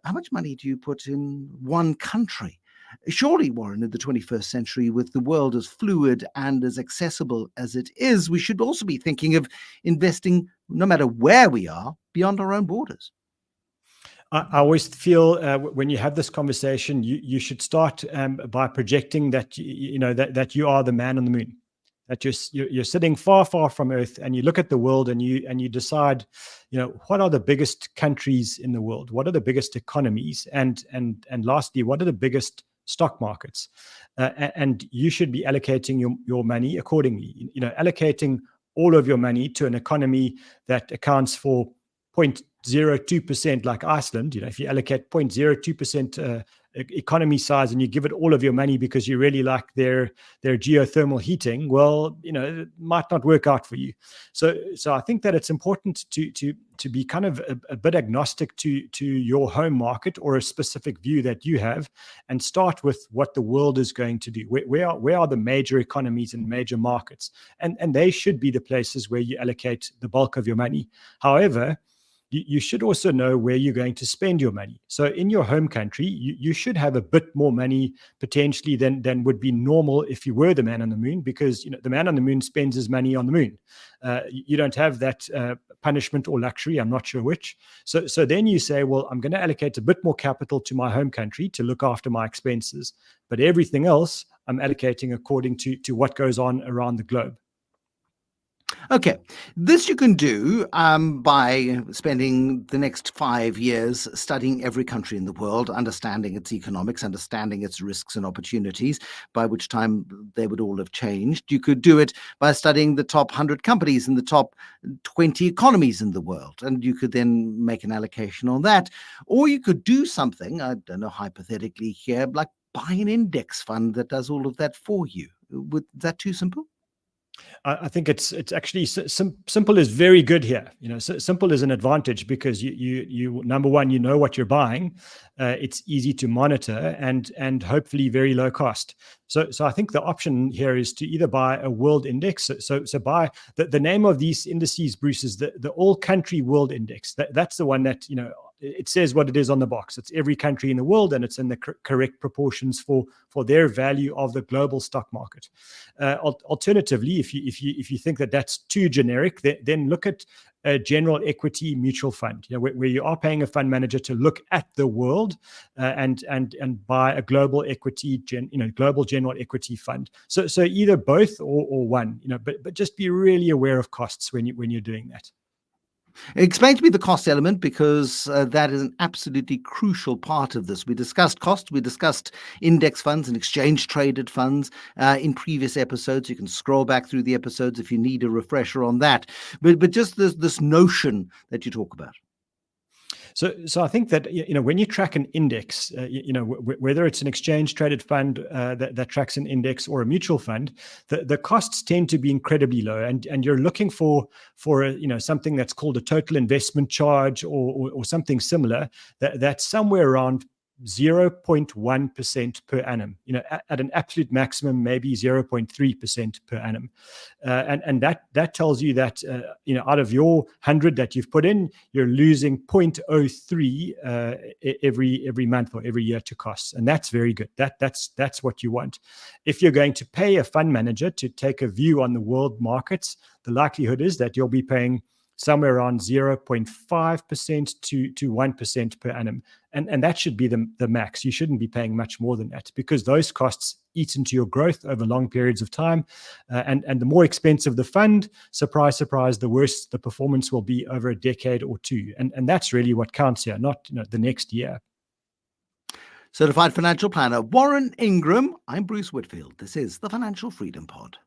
how much money do you put in one country? Surely, Warren, in the 21st century, with the world as fluid and as accessible as it is, we should also be thinking of investing, no matter where we are, beyond our own borders. I always feel when you have this conversation, you should start by projecting that that you are the man on the moon, that you're sitting far from Earth, and you look at the world and you decide, what are the biggest countries in the world, what are the biggest economies, and lastly, what are the biggest stock markets, and you should be allocating your money accordingly. Allocating all of your money to an economy that accounts for 0.02%, like Iceland. If you allocate 0.02% economy size and you give it all of your money because you really like their geothermal heating, well, it might not work out for you. So I think that it's important to be kind of a bit agnostic to your home market or a specific view that you have, and start with what the world is going to do. Where are the major economies and major markets? And they should be the places where you allocate the bulk of your money. However, you should also know where you're going to spend your money. So in your home country, you should have a bit more money potentially than would be normal if you were the man on the moon, because the man on the moon spends his money on the moon. You don't have that punishment or luxury, I'm not sure which. So then you say, well, I'm going to allocate a bit more capital to my home country to look after my expenses, but everything else I'm allocating according to what goes on around the globe. Okay, this you can do by spending the next 5 years studying every country in the world, understanding its economics, understanding its risks and opportunities, by which time they would all have changed. You could do it by studying the top 100 companies in the top 20 economies in the world, and you could then make an allocation on that. Or you could do something, I don't know, hypothetically here, like buy an index fund that does all of that for you. Is that too simple? I think it's actually simple is very good here. Simple is an advantage because you number one, you know what you're buying. It's easy to monitor and hopefully very low cost. So I think the option here is to either buy a world index. So buy the name of these indices, Bruce, is the All Country World Index. That's the one that it says what it is on the box. It's every country in the world, and it's in the correct proportions for their value of the global stock market. Alternatively, if you think that that's too generic, then look at a general equity mutual fund, where you are paying a fund manager to look at the world and buy a global equity, global general equity fund. So either both or one, but just be really aware of costs when you're doing that. Explain to me the cost element, because that is an absolutely crucial part of this. We discussed cost, we discussed index funds and exchange traded funds in previous episodes. You can scroll back through the episodes if you need a refresher on that. But just this notion that you talk about. So I think that when you track an index, whether it's an exchange traded fund that tracks an index or a mutual fund, the costs tend to be incredibly low, and you're looking for something that's called a total investment charge or something similar that's somewhere around 0.1% per annum, at an absolute maximum, maybe 0.3% per annum. And that tells you that, out of your 100 that you've put in, you're losing 0.03 every month or every year to costs. And that's very good. That's what you want. If you're going to pay a fund manager to take a view on the world markets, the likelihood is that you'll be paying somewhere around 0.5% to 1% per annum. And that should be the max. You shouldn't be paying much more than that, because those costs eat into your growth over long periods of time. And the more expensive the fund, surprise, surprise, the worse the performance will be over a decade or two. And that's really what counts here, not the next year. Certified financial planner Warren Ingram. I'm Bruce Whitfield. This is the Financial Freedom Pod.